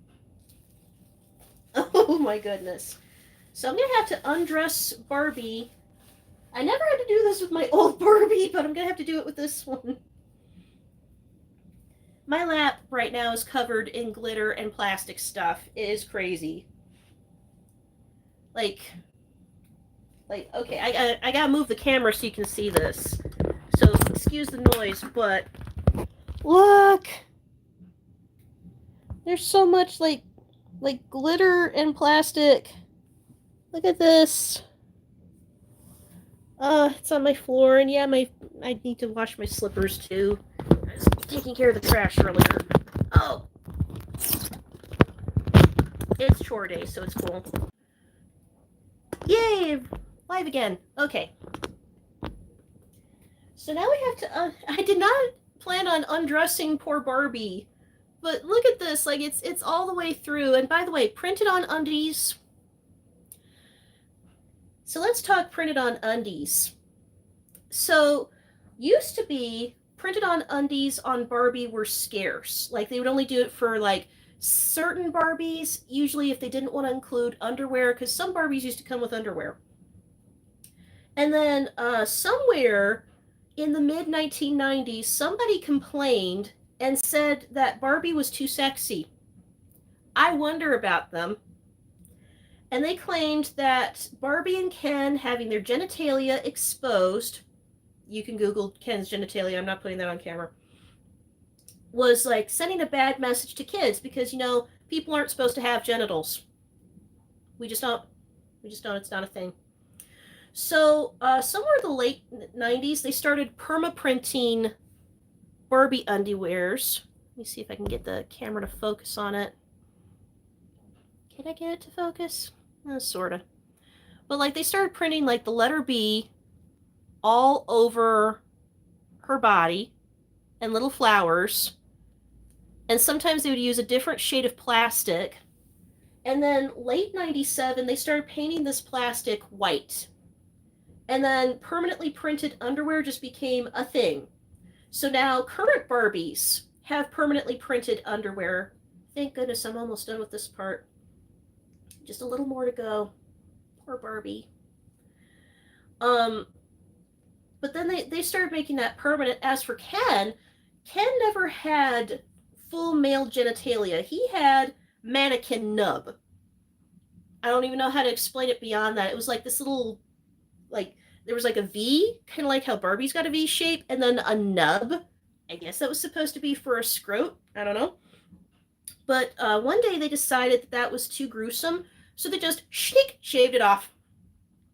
Oh my goodness. So I'm going to have to undress Barbie. I never had to do this with my old Barbie, but I'm going to have to do it with this one. My lap right now is covered in glitter and plastic stuff. It is crazy. Like, okay, I gotta move the camera so you can see this. So, excuse the noise, but look! There's so much, like glitter and plastic. Look at this. It's on my floor, and yeah, I need to wash my slippers, too. I was taking care of the trash earlier. Oh! It's chore day, so it's cool. Yay! Live again. Okay. So now we have to... I did not plan on undressing poor Barbie But look at this, like it's all the way through. And by the way, printed on undies. So let's talk printed on undies. So used to be printed on undies on Barbie were scarce. Like they would only do it for like certain Barbies, usually if they didn't want to include underwear, because some Barbies used to come with underwear. And then somewhere in the mid 1990s, somebody complained and said that Barbie was too sexy. I wonder about them. And they claimed that Barbie and Ken having their genitalia exposed, you can Google Ken's genitalia, I'm not putting that on camera, was like sending a bad message to kids because, you know, people aren't supposed to have genitals. We just don't. It's not a thing. So somewhere in the late 90s, they started perma-printing Barbie underwears. Let me see if I can get the camera to focus on it. Can I get it to focus? Sort of. But like they started printing like the letter B all over her body and little flowers. And sometimes they would use a different shade of plastic. And then late 97, they started painting this plastic white. And then permanently printed underwear just became a thing. So now current Barbies have permanently printed underwear. Thank goodness I'm almost done with this part. Just a little more to go. Poor Barbie. But then they started making that permanent. As for Ken never had full male genitalia. He had mannequin nub. I don't even know how to explain it beyond that. It was like this little, like, there was like a V, kind of like how Barbie's got a V shape, and then a nub. I guess that was supposed to be for a scrot. I don't know. But one day they decided that was too gruesome, so they just shaved it off.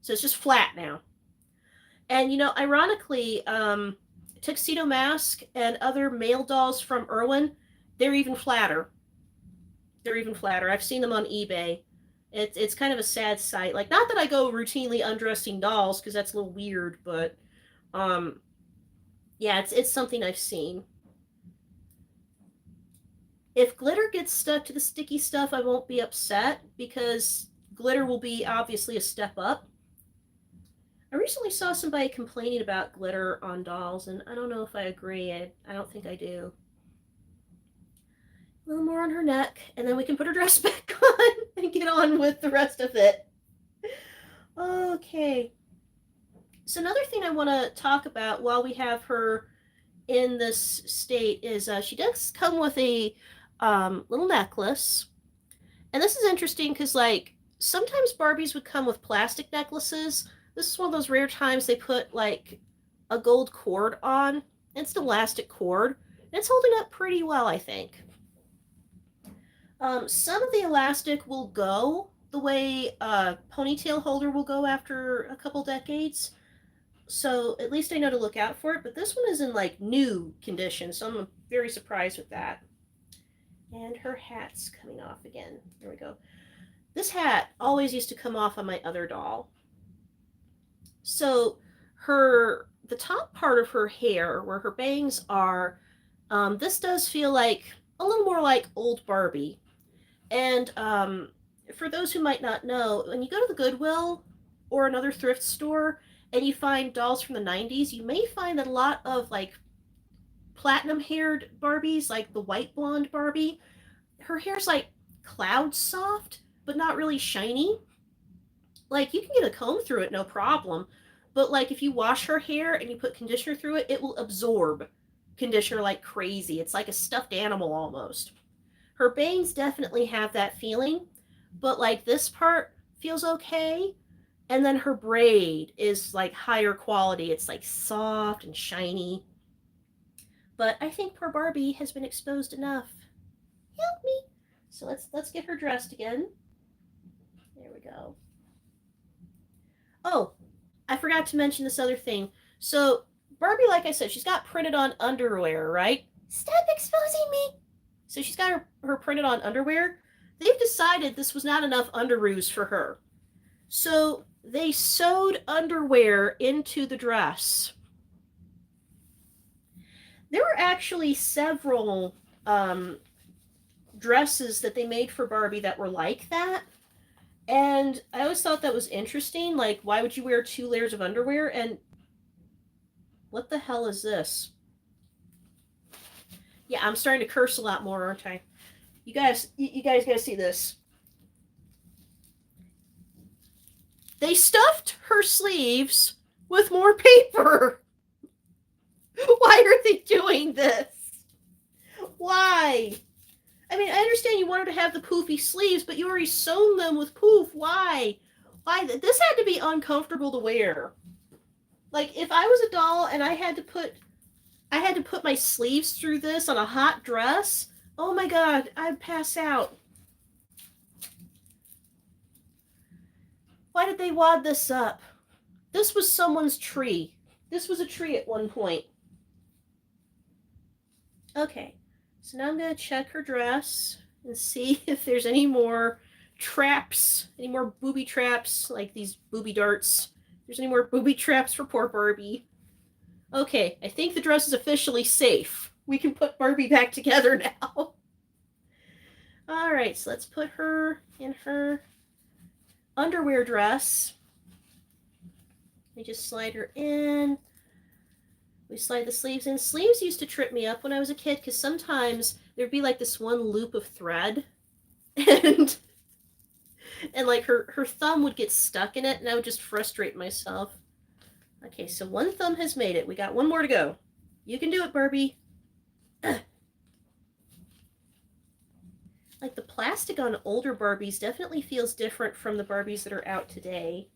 So it's just flat now. And, you know, ironically, Tuxedo Mask and other male dolls from Irwin, they're even flatter. I've seen them on eBay. It's kind of a sad sight. Like, not that I go routinely undressing dolls, because that's a little weird, but, yeah, it's something I've seen. If glitter gets stuck to the sticky stuff, I won't be upset, because glitter will be obviously a step up. I recently saw somebody complaining about glitter on dolls, and I don't know if I agree. I don't think I do. A little more on her neck, and then we can put her dress back on and get on with the rest of it. Okay. So another thing I want to talk about while we have her in this state is she does come with a little necklace. And this is interesting because, like, sometimes Barbies would come with plastic necklaces. This is one of those rare times they put, like, a gold cord on. It's an elastic cord. And it's holding up pretty well, I think. Some of the elastic will go the way a ponytail holder will go after a couple decades. So at least I know to look out for it. But this one is in, like, new condition. So I'm very surprised with that. And her hat's coming off again. There we go. This hat always used to come off on my other doll. So the top part of her hair, where her bangs are, this does feel like a little more like old Barbie. And for those who might not know, when you go to the Goodwill or another thrift store and you find dolls from the 90s, you may find that a lot of, like, platinum-haired Barbies, like the white blonde Barbie, her hair's like cloud soft, but not really shiny. Like, you can get a comb through it, no problem. But, like, if you wash her hair and you put conditioner through it, it will absorb conditioner like crazy. It's like a stuffed animal almost. Her bangs definitely have that feeling, but, like, this part feels okay. And then her braid is, like, higher quality. It's, like, soft and shiny. But I think poor Barbie has been exposed enough. Help me. So let's get her dressed again. There we go. Oh, I forgot to mention this other thing. So Barbie, like I said, she's got printed on underwear, right? Stop exposing me. So she's got her printed on underwear. They've decided this was not enough underoos for her. So they sewed underwear into the dress. There were actually several dresses that they made for Barbie that were like that. And I always thought that was interesting. Like, why would you wear 2 layers of underwear? And what the hell is this? Yeah, I'm starting to curse a lot more, aren't I? You guys gotta see this. They stuffed her sleeves with more paper. Why are they doing this? Why? I mean, I understand you wanted to have the poofy sleeves, but you already sewn them with poof. Why? Why? This had to be uncomfortable to wear. Like, if I was a doll and I had to put my sleeves through this on a hot dress, oh my god, I'd pass out. Why did they wad this up? This was someone's tree. This was a tree at one point. Okay, so now I'm going to check her dress and see if there's any more traps, any more booby traps, like these booby darts. If there's any more booby traps for poor Barbie. Okay, I think the dress is officially safe. We can put Barbie back together now. All right, so let's put her in her underwear dress. We just slide her in. We slide the sleeves in. Sleeves used to trip me up when I was a kid because sometimes there'd be like this one loop of thread and like her thumb would get stuck in it and I would just frustrate myself. Okay, so one thumb has made it. We got one more to go. You can do it, Barbie. Like the plastic on older Barbies definitely feels different from the Barbies that are out today.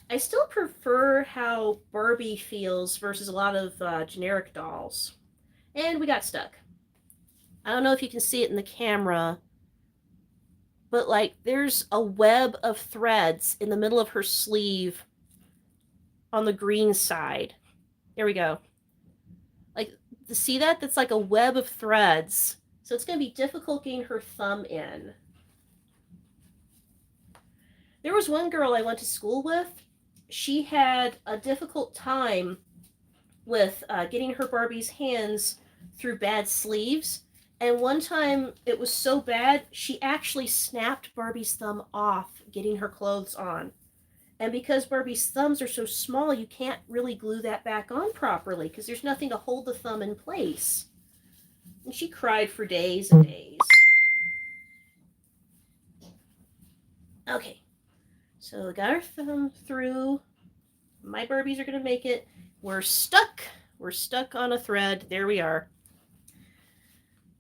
I still prefer how Barbie feels versus a lot of generic dolls. And we got stuck. I don't know if you can see it in the camera, but like there's a web of threads in the middle of her sleeve on the green side. There we go. Like, to see that? That's like a web of threads. So it's going to be difficult getting her thumb in. There was one girl I went to school with. She had a difficult time with getting her Barbie's hands through bad sleeves. And one time it was so bad, she actually snapped Barbie's thumb off getting her clothes on. And because Barbie's thumbs are so small, you can't really glue that back on properly because there's nothing to hold the thumb in place. And she cried for days and days. Okay, so we got our thumb through. My Barbies are going to make it. We're stuck. We're stuck on a thread. There we are.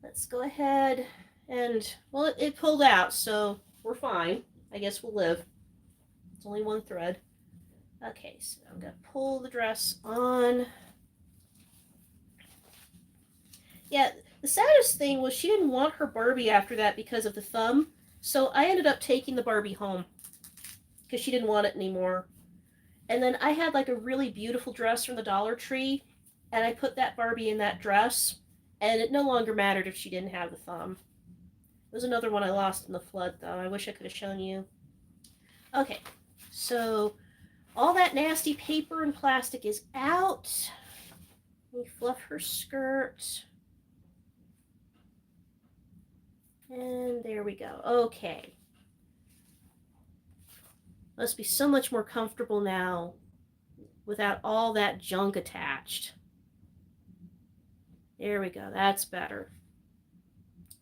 Let's go ahead and, well, it pulled out, so we're fine. I guess we'll live. It's only one thread. Okay, so I'm going to pull the dress on. Yeah, the saddest thing was she didn't want her Barbie after that because of the thumb. So I ended up taking the Barbie home because she didn't want it anymore. And then I had like a really beautiful dress from the Dollar Tree, and I put that Barbie in that dress, and it no longer mattered if she didn't have the thumb. There's another one I lost in the flood, though. I wish I could have shown you. Okay, so all that nasty paper and plastic is out. We fluff her skirt. And there we go. Okay. Must be so much more comfortable now without all that junk attached. There we go. That's better.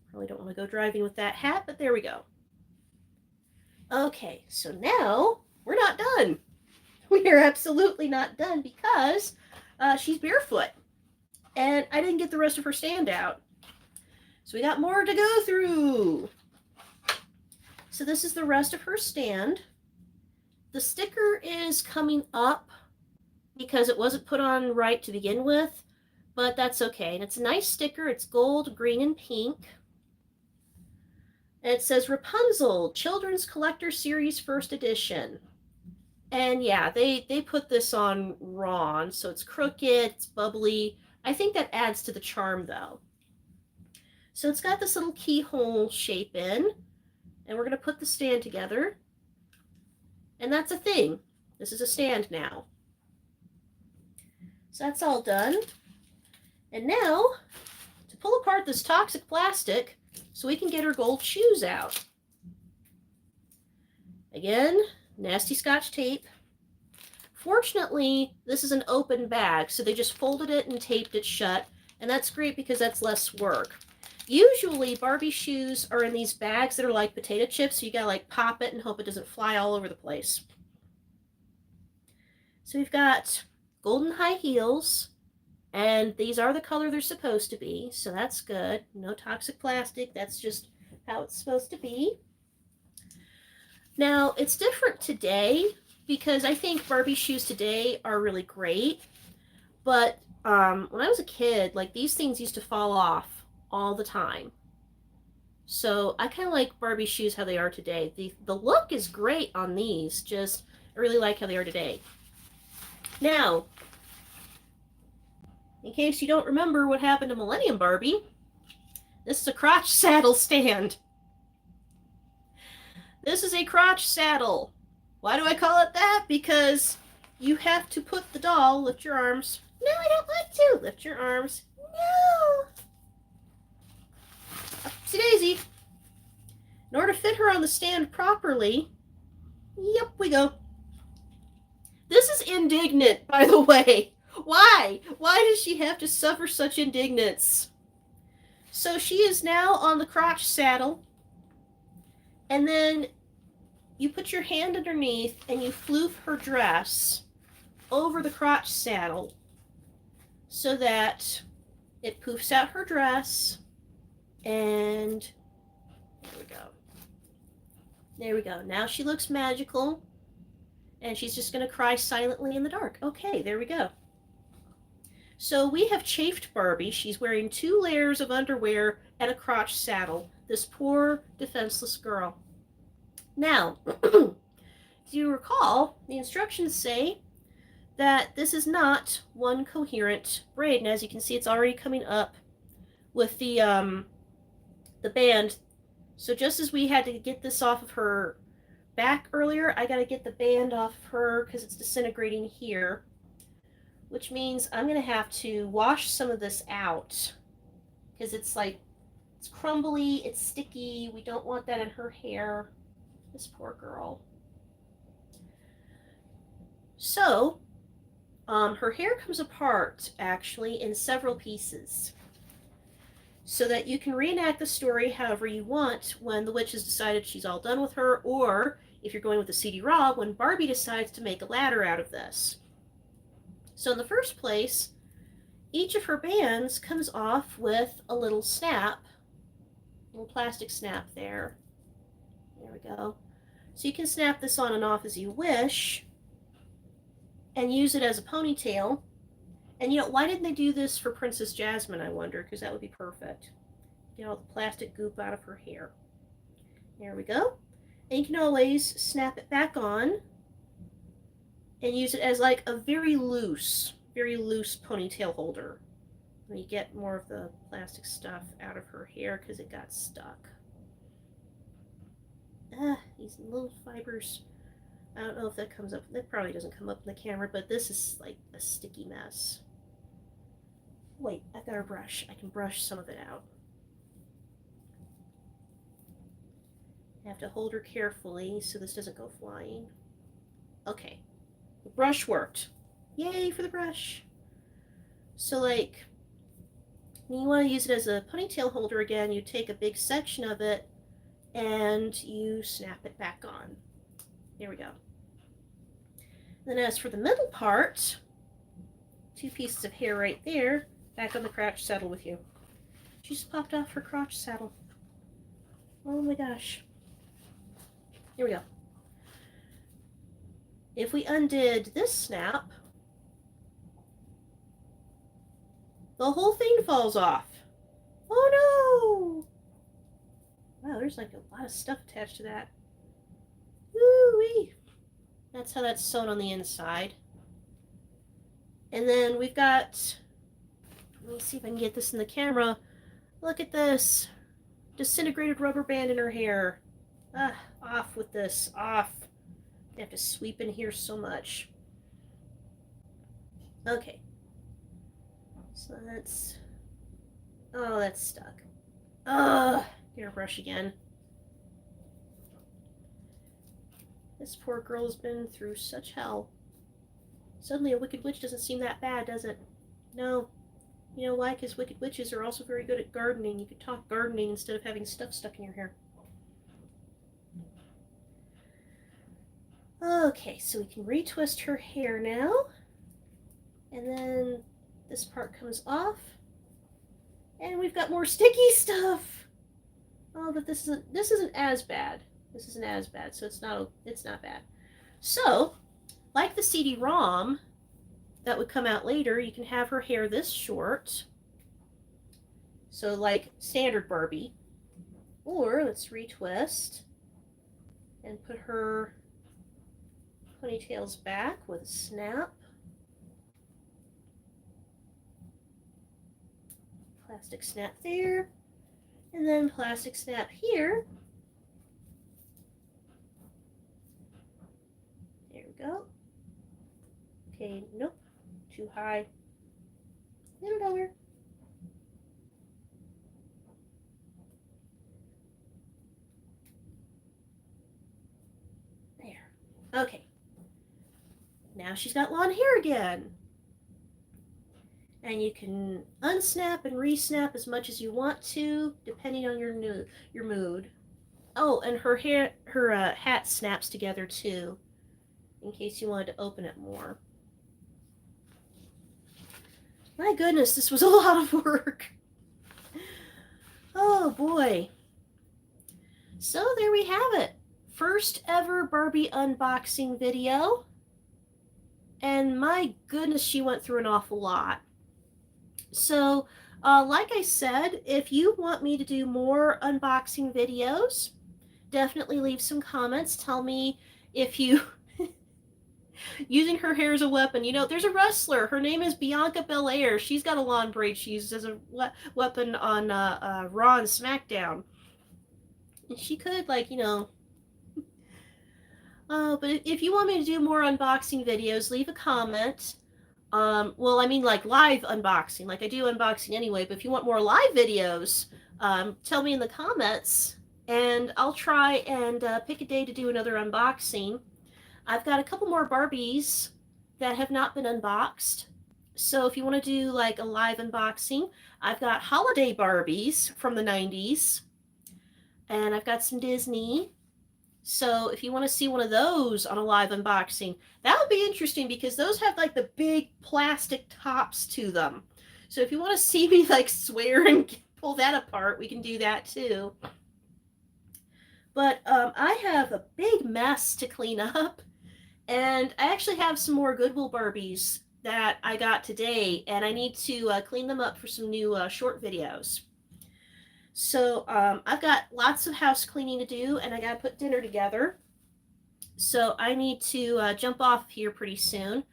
Probably don't want to go driving with that hat, but there we go. Okay, so now we're not done. We are absolutely not done because she's barefoot. And I didn't get the rest of her stand out. So we got more to go through. So this is the rest of her stand. The sticker is coming up because it wasn't put on right to begin with, but that's okay. And it's a nice sticker. It's gold, green, and pink. And it says Rapunzel, Children's Collector Series First Edition. And yeah, they put this on wrong, so it's crooked, it's bubbly. I think that adds to the charm, though. So it's got this little keyhole shape in, and we're going to put the stand together. And that's a thing. This is a stand now. So that's all done. And now, to pull apart this toxic plastic so we can get her gold shoes out. Again, nasty Scotch tape. Fortunately, this is an open bag, so they just folded it and taped it shut, and that's great because that's less work. Usually, Barbie shoes are in these bags that are like potato chips, so you gotta like pop it and hope it doesn't fly all over the place. So we've got golden high heels, and these are the color they're supposed to be, so that's good. No toxic plastic, that's just how it's supposed to be. Now, it's different today because I think Barbie shoes today are really great, but when I was a kid, like these things used to fall off all the time. So I kind of like Barbie shoes how they are today. The look is great on these, just I really like how they are today. Now, in case you don't remember what happened to Millennium Barbie, this is a crotch saddle stand. This is a crotch saddle. Why do I call it that? Because you have to put the doll, lift your arms. No, I don't want to. Lift your arms. No. Upsy daisy. In order to fit her on the stand properly, yep, we go. This is indignant, by the way. Why? Why does she have to suffer such indignance? So she is now on the crotch saddle, and then you put your hand underneath and you floof her dress over the crotch saddle so that it poofs out her dress, and there we go. There we go. Now she looks magical, and she's just going to cry silently in the dark. Okay, there we go. So we have chafed Barbie. She's wearing 2 layers of underwear and a crotch saddle. This poor, defenseless girl. Now, if you recall, the instructions say that this is not one coherent braid. And as you can see, it's already coming up with the band. So just as we had to get this off of her back earlier, I got to get the band off of her because it's disintegrating here. Which means I'm going to have to wash some of this out because it's crumbly, it's sticky. We don't want that in her hair. This poor girl. So, her hair comes apart actually in several pieces so that you can reenact the story however you want when the witch has decided she's all done with her, or if you're going with the CD-ROM, when Barbie decides to make a ladder out of this. So in the first place, each of her bands comes off with a little snap, a little plastic snap there. There we go. So you can snap this on and off as you wish and use it as a ponytail. And why didn't they do this for Princess Jasmine, I wonder, because that would be perfect. Get all the plastic goop out of her hair. There we go. And you can always snap it back on and use it as like a very loose ponytail holder. Let me get more of the plastic stuff out of her hair because it got stuck. These little fibers. I don't know if that comes up. That probably doesn't come up in the camera, but this is like a sticky mess. Wait, I've got a brush. I can brush some of it out. I have to hold her carefully so this doesn't go flying. Okay. The brush worked. Yay for the brush. So like, when you want to use it as a ponytail holder again, you take a big section of it and you snap it back on. There we go. Then as for the middle part, 2 pieces of hair right there, back on the crotch saddle with you. She just popped off her crotch saddle. Oh my gosh. Here we go. If we undid this snap, the whole thing falls off. Oh no! Wow, there's like a lot of stuff attached to that. Woo-wee! That's how that's sewn on the inside. And then we've got, let me see if I can get this in the camera. Look at this. Disintegrated rubber band in her hair. Off with this. Off. I have to sweep in here so much. Okay. So let's Oh, that's stuck. Ugh. Get her brush again. This poor girl has been through such hell. Suddenly a wicked witch doesn't seem that bad, does it? No. You know why? Because wicked witches are also very good at gardening. You could talk gardening instead of having stuff stuck in your hair. Okay, so we can retwist her hair now. And then this part comes off. And we've got more sticky stuff. Oh, but this isn't as bad. This isn't as bad, so it's not bad. So, like the CD-ROM that would come out later, you can have her hair this short. So like standard Barbie. Or let's retwist and put her ponytails back with a snap. Plastic snap there. And then plastic snap here. There we go. Okay, nope. Too high. Little lower. There. Okay. Now she's got long hair again. And you can unsnap and resnap as much as you want to, depending on your mood. Oh, and her hat snaps together too, in case you wanted to open it more. My goodness, this was a lot of work. Oh boy. So there we have it. First ever Barbie unboxing video. And my goodness, she went through an awful lot. So, like I said, if you want me to do more unboxing videos, definitely leave some comments. Tell me if you using her hair as a weapon. You know, there's a wrestler. Her name is Bianca Belair. She's got a lawn braid she uses as a weapon on Raw and SmackDown. And she could, like, you know. But if you want me to do more unboxing videos, leave a comment. Well, I mean, like live unboxing, like I do unboxing anyway, but if you want more live videos, tell me in the comments, and I'll try and pick a day to do another unboxing. I've got a couple more Barbies that have not been unboxed, so if you want to do like a live unboxing, I've got holiday Barbies from the 90s, and I've got some Disney. So if you want to see one of those on a live unboxing, that would be interesting because those have like the big plastic tops to them. So if you want to see me like swear and pull that apart, we can do that too. But I have a big mess to clean up, and I actually have some more Goodwill Barbies that I got today, and I need to clean them up for some new short videos. So I've got lots of house cleaning to do, and I got to put dinner together. So I need to jump off here pretty soon.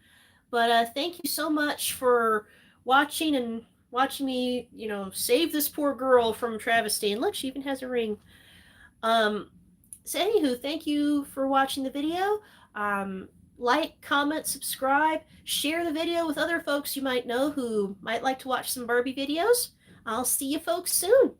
But thank you so much for watching and watching me, you know, save this poor girl from travesty. And look, she even has a ring. So anywho, thank you for watching the video. Like, comment, subscribe, share the video with other folks you might know who might like to watch some Barbie videos. I'll see you folks soon.